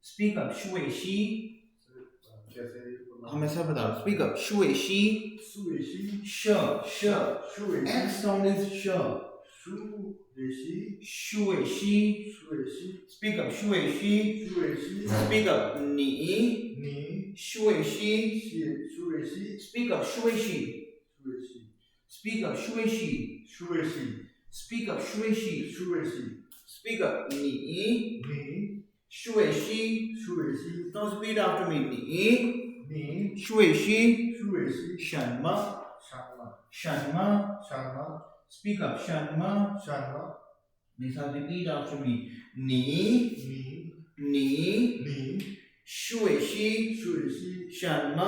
Speak up. 舒伟西。 कैसे हमेशा बताओ. Speak up. 舒伟西。 sh. X sound is sh. 舒伟西。 Speak up. 舒伟西。 Speak up. 你。舒伟西。 Speak up. 舒伟西。 Speak up. 舒伟西。 Speak up. 舒伟西。 Speak up. 你。舒伟西。 Now repeat after me. 你。舒伟西。什么？什么？ Speak up. 什么？ Now repeat after me. 你。舒伟西。什么？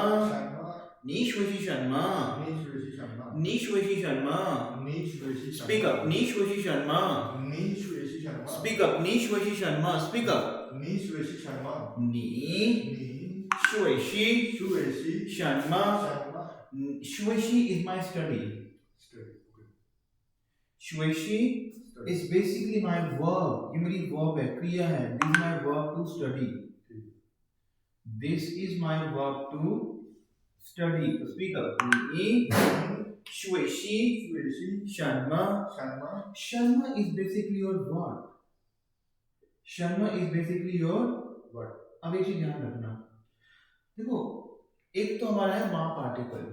你舒伟西什么？你舒伟西什么？ Speak up. 你舒伟西什么？ Speak up. 你舒伟西什么？ Speak up. 你舒伟西什么？舒伟西 is my study. 舒伟西 is basically my verb. ये मेरी verb है, क्रिया है. This is my verb to study. This is my verb to study. Speak up. 你舒伟西什么？ Sharma is basically your what? Sharma is basically your what? अब एक चीज ध्यान रखना. देखो, एक तो हमारा है माँ particle,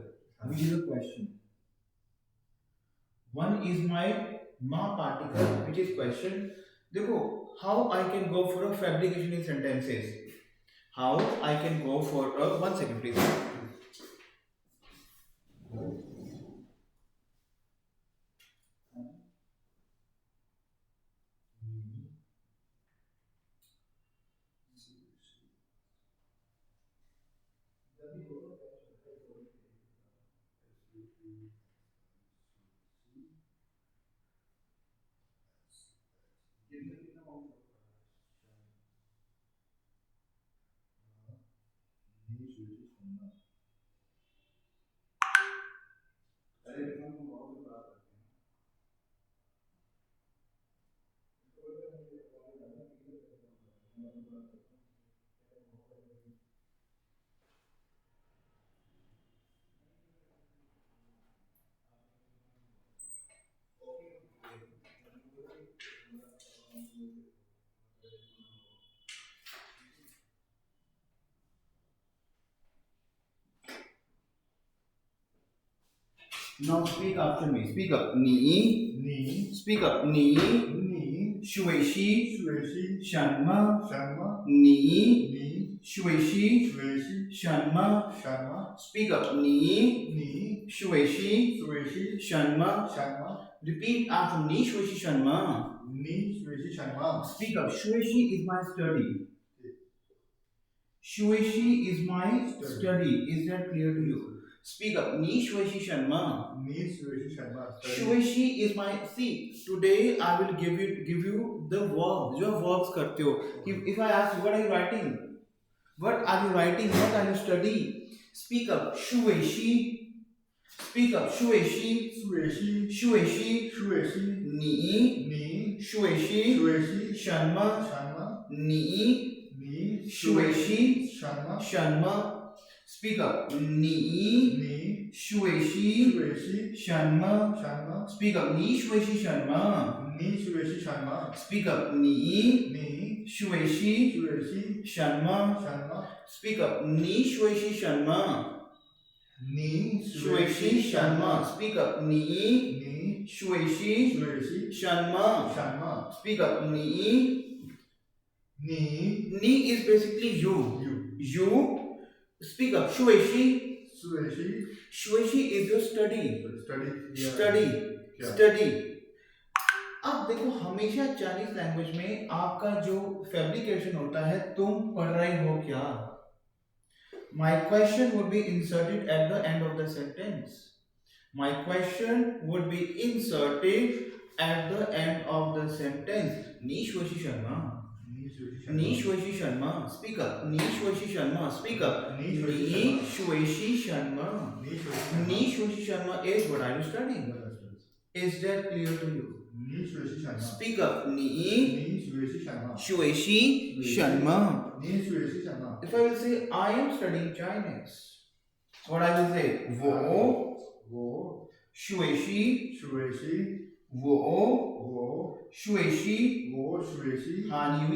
which is a question. One is my माँ पार्टिकल, which is question. देखो, how I can go for a fabrication in sentences? How I can go for a 1 second please. Now speak after me. Speak up. 你 Speak up. 你舒伟西什么？你舒伟西什么？ Speak up. 你舒伟西什么？ Repeat after me. 你舒伟西什么？ Speak up. 舒伟西 is my study. 舒伟西 is my study. Is that clear to you? Speak up. 你舒伟西什么？舒伟西 is my. See, today I will give you the verbs. जो verbs करते हो. If I ask you what are you writing? What are you writing? What are you studying? Speak up. 舒伟西 Speak up. 舒伟西舒伟西你舒伟西什么？你舒伟西什么？ Speak up. 你舒伟西什么？ Speak up. 你舒伟西什么？ Speak up. 你舒伟西什么？ Speak up. 你舒伟西什么？舒伟西什么？ Speak up. 你舒伟西什么？ Speak up. 你 is basically you. Speak up. 舒伟西is your study. अब देखो, हमेशा Chinese language में आपका जो fabrication होता है, तुम पढ़ रहे हो क्या? My question would be inserted at the end of the sentence. My question would be inserted at the end of the sentence. 你舒伟西什么？你舒伟西什么 Speak up. 你舒伟西什么 Speak up. 你舒伟西什么？你舒伟西什么 is what are you studying? Is that clear to you? Speak up. 你 xu伟西什么 If I will say I am studying Chinese, what I will say? 我学习我学习韩语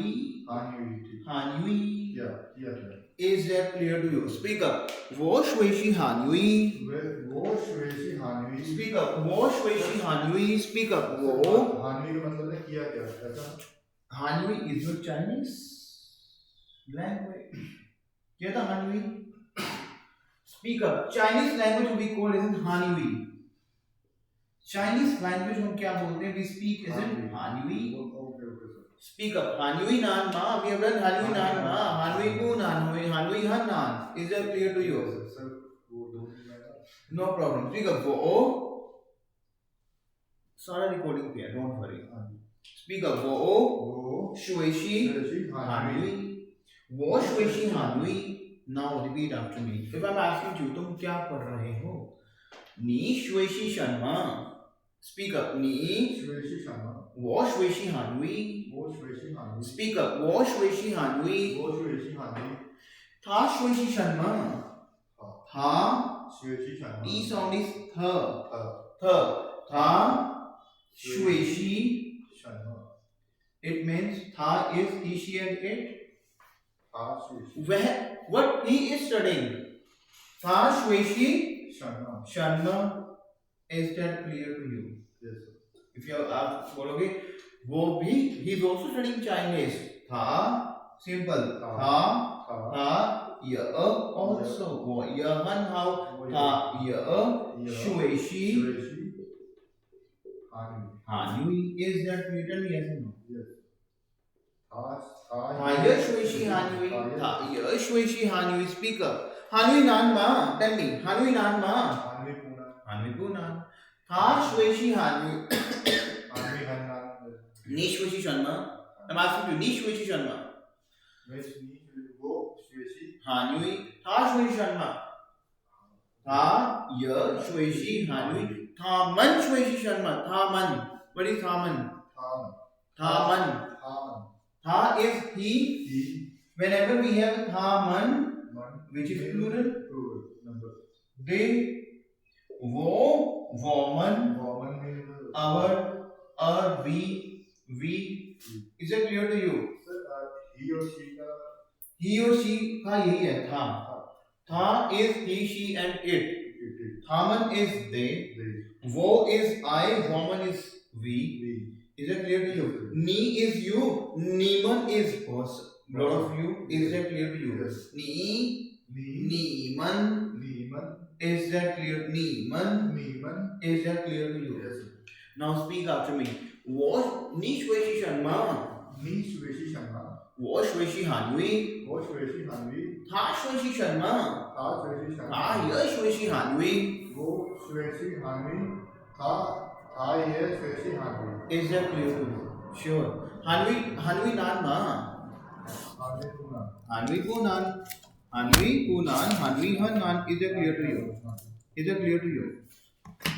Is that clear to you? Speak up. 我学习韩语 Speak up. 我学习韩语 Speak up. 我 Hanui is your Chinese language. क्या था Hanui? Speak up. Chinese language we call is in Hanui. Chinese language हम क्या बोलते हैं? We speak is in Hanui. Speak up. Hanui nan ma. We have done Hanui nan ma. Hanui ku nan. Hanui han nan. Is that clear to you? No problem. Speak up. वो सारा recording पे है. Don't worry. Speak up. वो学习韩语我学习韩语 Now repeat after me. If I'm asking you, तुम क्या पढ़ रहे हो? 你学习什么 Speak up. 你我学习韩语 Speak up. 我学习韩语他学习什么他 E sound is th他学习 It means tha is he, she and it. Where, what he is studying. Tha shweshi shanma. Is that clear to you? Yes, sir. If you have asked, बोलोगे वो भी he is also studying Chinese. Tha simple. Tha ya also. वो yahan how tha ya shweshi Hanui. Is that written? Yes or no? Yes. Hanui. Speak up. Hanui nan ma. Tell me. Hanui nan ma. Hanui punan. Tha shweshi Hanui. Ni shweshi shanma. I'm asking you. Ni shweshi shanma. Hanui. Tha shweshi shanma. Tha ya shweshi Hanui. Tha man shweshi shanma. Tha man. What is tha man? Tha man. Tha is he. Whenever we have tha man, which is plural, they, wo, woman, our, we. Is that clear to you? He or she का यही है tha. Tha is he, she and it. Thaman is they. Wo is I. Woman is we. Is that clear to you? Ni is you. Niman is us. Lot of you. Is that clear to you? Yes. Niman. Is that clear? Niman. Is that clear to you? Yes. Now speak after me. Wo ni shweshi shanma. 我学习韩语他学习什么他也学习韩语 Is that clear to you? Sure. Hanui nan ma. Hanui punan. Hanui han nan. Is that clear to you? Is that clear to you?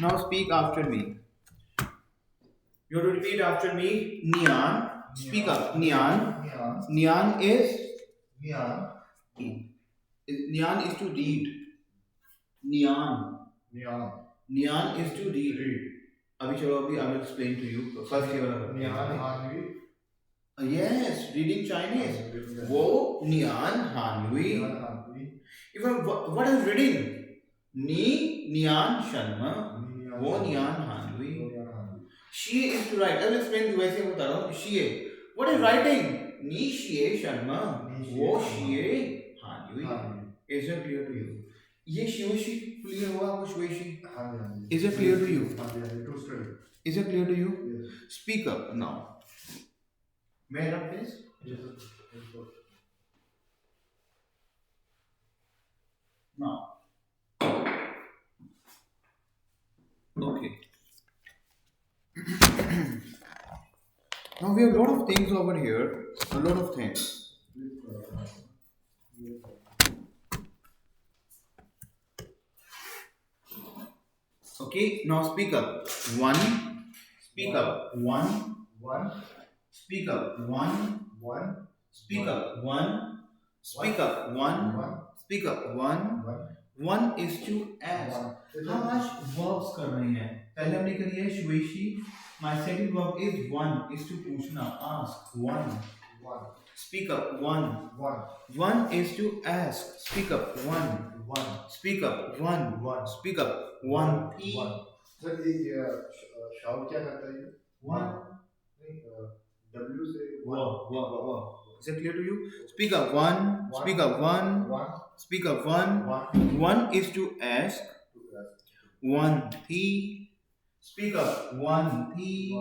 Now speak after me. You have to repeat after me. Nyan. Speak up. Nyan is to read. Nyan is to read. अभी चलो अभी I will explain to you. First ये वाला. Yes, reading Chinese. वो Nyan Hanui. If what is reading? Nyan Shanma. वो Nyan Hanui. She is to write. I will explain to you. वैसे बता रहा हूँ. She. What is writing? Ni Shie Sharma. वो Shie Hanui. Is that clear to you? ये शिवशी clear हुआ वो शिवशी. Is that clear to you? Is that clear to you? Yes. Speak up now. May I have this? Yes. Now. Okay. Now we have a lot of things over here. A lot of things. Okay, now speak up. One. Speak up. One. Speak up. One. One. Speak up. One. Speak up. One. Speak up. One. One is to ask. हम आज verbs कर रहे हैं. पहले हमने करी है शुवेशी. My second verb is one, is to पूछना. Ask. One. Speak up. One. One is to ask. Speak up. One. Speak up. One. Speak up. One. Sir ये शाउट क्या करता है ये? One. W से Wow. Is it clear to you? Speak up. One. Speak up. One. Speak up. One. One is to ask. One. Thee. Speak up. One. Thee.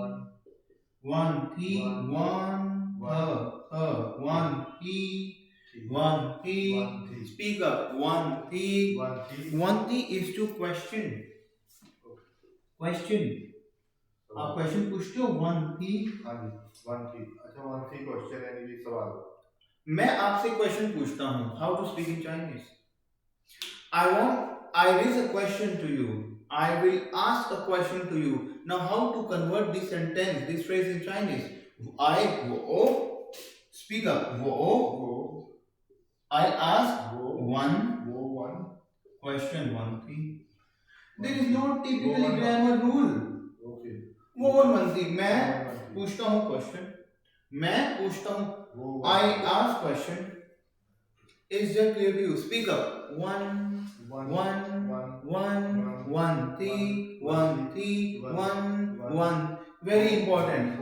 One. Thee. One. One. Thee. One. Thee. Speak up. One. Thee. One. Thee is to question. Question. आप question पूछते हो. One थी. हाँ जी. One थी. अच्छा, one थी question यानी कि सवाल. मैं आपसे क्वेश्चन पूछता हूँ. How to speak in Chinese. I raise a question to you. I will ask a question to you. Now how to convert this sentence, this phrase in Chinese? I wo. Speak up. Wo. I ask one. Question one thing. There is no typically grammar rule. वो बनती. मैं पूछता हूँ question. मैं पूछता हूँ. I ask question. Is that clear to you? Speak up. One thing. One. Very important.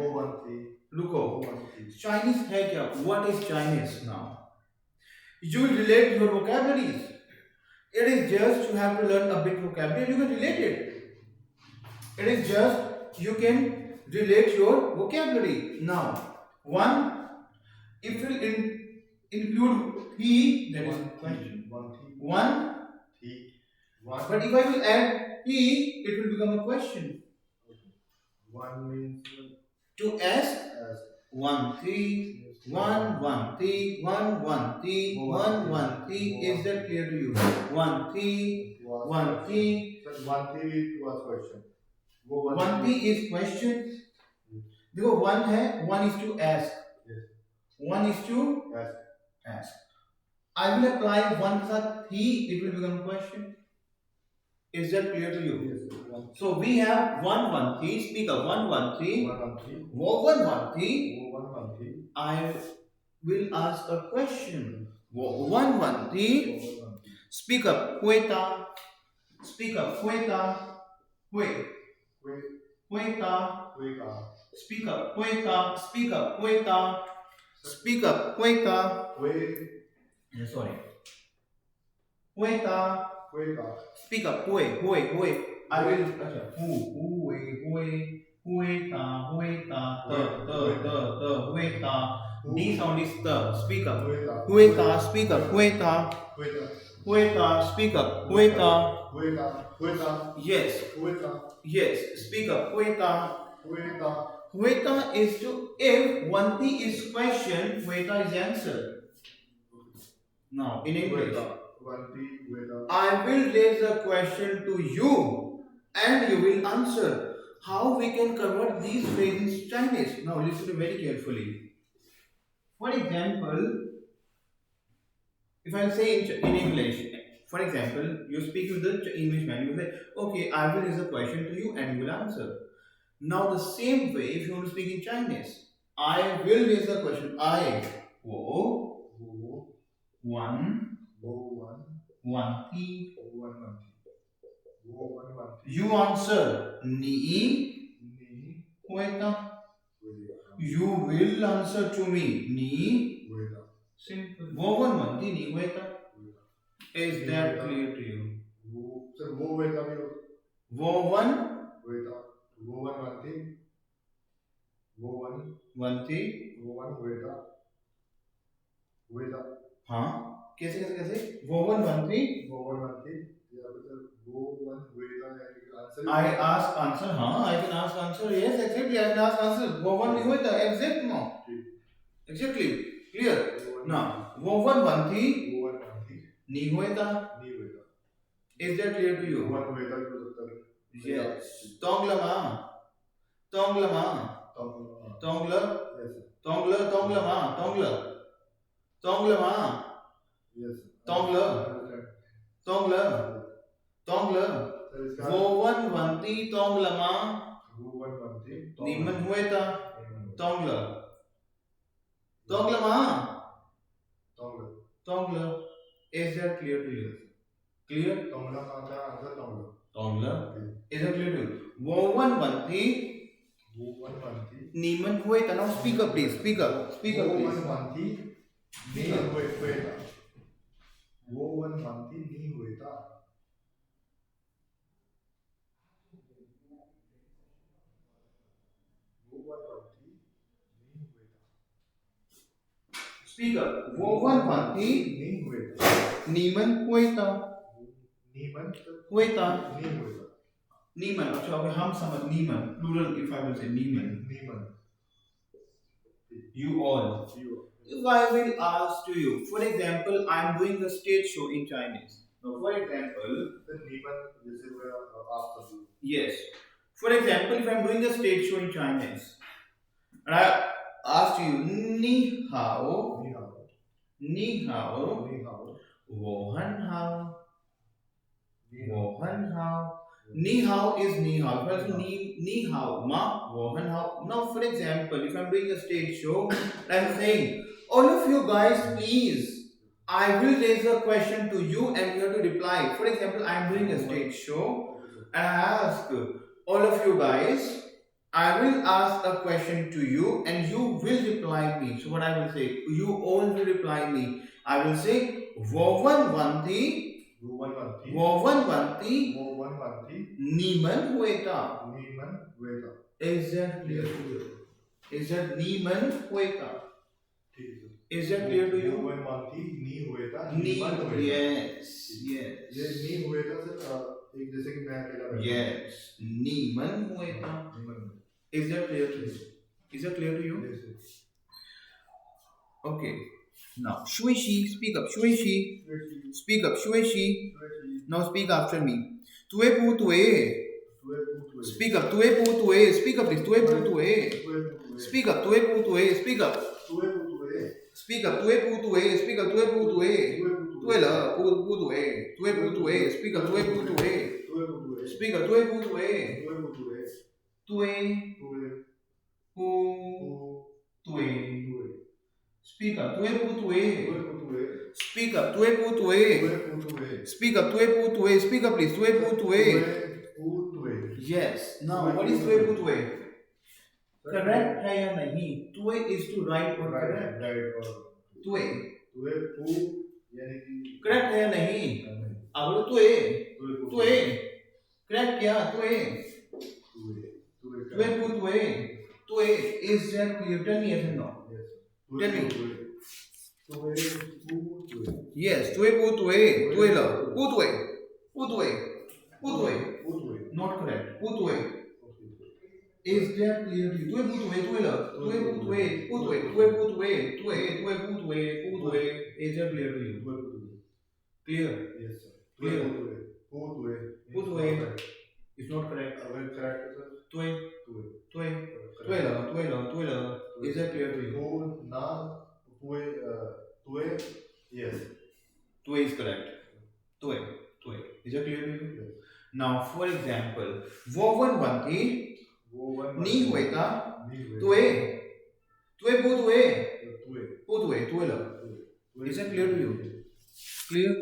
रुको. Chinese है क्या? What is Chinese now? You will relate your vocabularies. It is just you have to learn a bit vocabulary. You can relate it. It is just you can relate your vocabulary. Now, one, if you include he, there is a question. One. But if I will add he, it will become a question. One means to ask. One thing. One thing. Is that clear to you? One thing. One thing was question. One thing is question. देखो one है. One is to ask. One is to ask. I will apply one के साथ he. It will become question. Is that clear to you? Yes. So we have one thing. Speak up. One thing. One thing. I will ask a question. One thing. Speak up. Hueta. Speak up. Hueta. Speak up. Hueta. Speak up. Hueta. Sorry. Hueta. Speak up. Hui. I will. Hueta. Hueta. D sound is the. Speak up. Hueta. Speak up. Hueta. Speak up. Hueta. Yes. Speak up. Hueta is to. If one thing is question, hueta is answer. Now in English. I will raise a question to you and you will answer. How we can convert these phrases in Chinese? Now listen very carefully. For example, if I say in English, for example, you speak with the Englishman, you say, okay, I will raise a question to you and you will answer. Now the same way, if you want to speak in Chinese, I will raise a question. I wo one thing. You answer ni hueta. You will answer to me ni. Simple. Wo one thing ni hueta. Is that clear to you? Sir, wo hueta bhi ho. Wo one thing. One thing. हुएता. हाँ. कैसे? वो one thing. I ask answer. हाँ, I can ask answer. Yes, exactly. I can ask answer. वो one नहीं होता. Exact no. Exactly. Clear. Now, वो one thing. नहीं होता. Is that clear to you? Yes. Tongla. Tongla. Yes. Tongla, tongla ma, tongla. Tongla ma, Yes. tongla, tongla, tongla. Sir, इसका Wovan vanti tongla ma. woven बनती Niman hueta tongla. tongla Tongla ma, tongla tongla. Is that clear to you? Clear? tongla का क्या answer tongla Tongla. Is that clear to you? Wovan vanti. woven बनती Niman hueta. Now speak up please. Speak up. Speak up woven please. बनती नहीं हुएता woven बनती नहीं हुएता woven बनती नहीं हुएता Speak up. Wovan vanti. नहीं हुएता Niman hueta. नीमन Hueta. नहीं हुएता Niman. अच्छा अभी हम समझ Niman. Plural if I will say Niman. नीमन You all. If I will ask to you, for example, I am doing a stage show in Chinese. Now, for example, नीमन जैसे मैं आप सब yes. For example, if I am doing a stage show in Chinese, and I asked you, Ni hao, नहीं हाओ Ni hao, नहीं हाओ Wo han hao, नहीं Wo han hao. Ni hao is ni hao. If I say ni hao, ma, wo han hao. Now, for example, if I'm doing a stage show, I'm saying, all of you guys, please, I will raise a question to you and you have to reply. For example, I'm doing a stage show and I ask all of you guys, I will ask a question to you and you will reply me. So, what I will say, you all will reply me. I will say, wovan vanti, woven बनती wovan vanti, woven बनती niman hueta. नीमन हुएता Is that clear to you? Is that niman hueta? ठीक है Is that clear to you? woven बनती नहीं हुएता Ni, नीमन हुएता yes, ये yes, नहीं हुएता सर एक जैसे कि मैं अकेला बैठा yes. Niman hueta. नीमन Is that clear to you? Is that clear to you? जैसे Okay. Now, shui shi, speak up. Shui shi, speak up. Shui shi. Now speak after me. Tue pu tue. Speak up. Tue pu tue. Speak up, please. Tue pu tue. Speak up. Tue pu tue. Speak up. Speak up. Tue pu tue. Speak up. Tue pu tue. Tue la. Pu tue. Tue pu tue. Speak up. Tue pu tue. Speak up. Tue pu tue. Tue pu tue. Speak up. Tue pu tue. Speak up. Tue pu tue. Speak up. Tue pu tue. Speak up, please. Tue pu tue. Yes. Now, what is tue pu tue? Correct है या नहीं? Tue is to right or correct? Tue. Correct है या नहीं? अब बोलो tue. Tue. Correct क्या? Tue. Tue pu tue. Tue is that clear? Tell me yes and no. Tell me. Yes. Tue pu tue. Tue la. Pu tue. Pu tue. Pu tue. Not correct. Pu tue. Is that clear to you? Tue pu tue. Tue la. Tue pu tue. Pu tue. Tue pu tue. Tue. Tue pu tue. Pu tue. Is that clear to you? Clear. Clear. Pu tue. Is not correct. Tue. Tue. Tue la. Tue la. Tue la. Is that clear to you? Yes. Tue is correct. Tue. Tue. Is that clear to you? Now, for example, woven banti ni hueta tue. Tue pu tue. Pu tue. Tue la. Is that clear to you? Clear?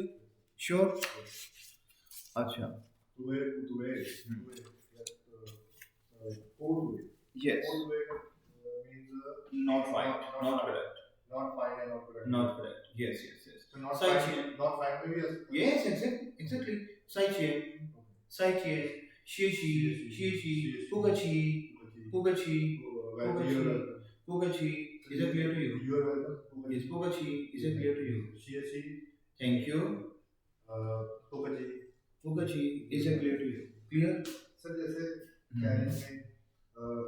Sure? अच्छा. Yes. Not right. Not correct. Not fine and not correct. Not correct. Yes, yes, yes. So not Sai fine. qian. Not fine maybe yes. Yes, exactly. Sai qian. Sai qian. Xie xi. Xie xi. Puga qi. Puga qi. Puga qi. Puga qi. Is that clear to you? You are welcome. Yes, Puga qi. Is that clear to you? CSC. Thank you. Pugaji. Puga qi. Is that clear to you? Clear? Sir जैसे Chinese में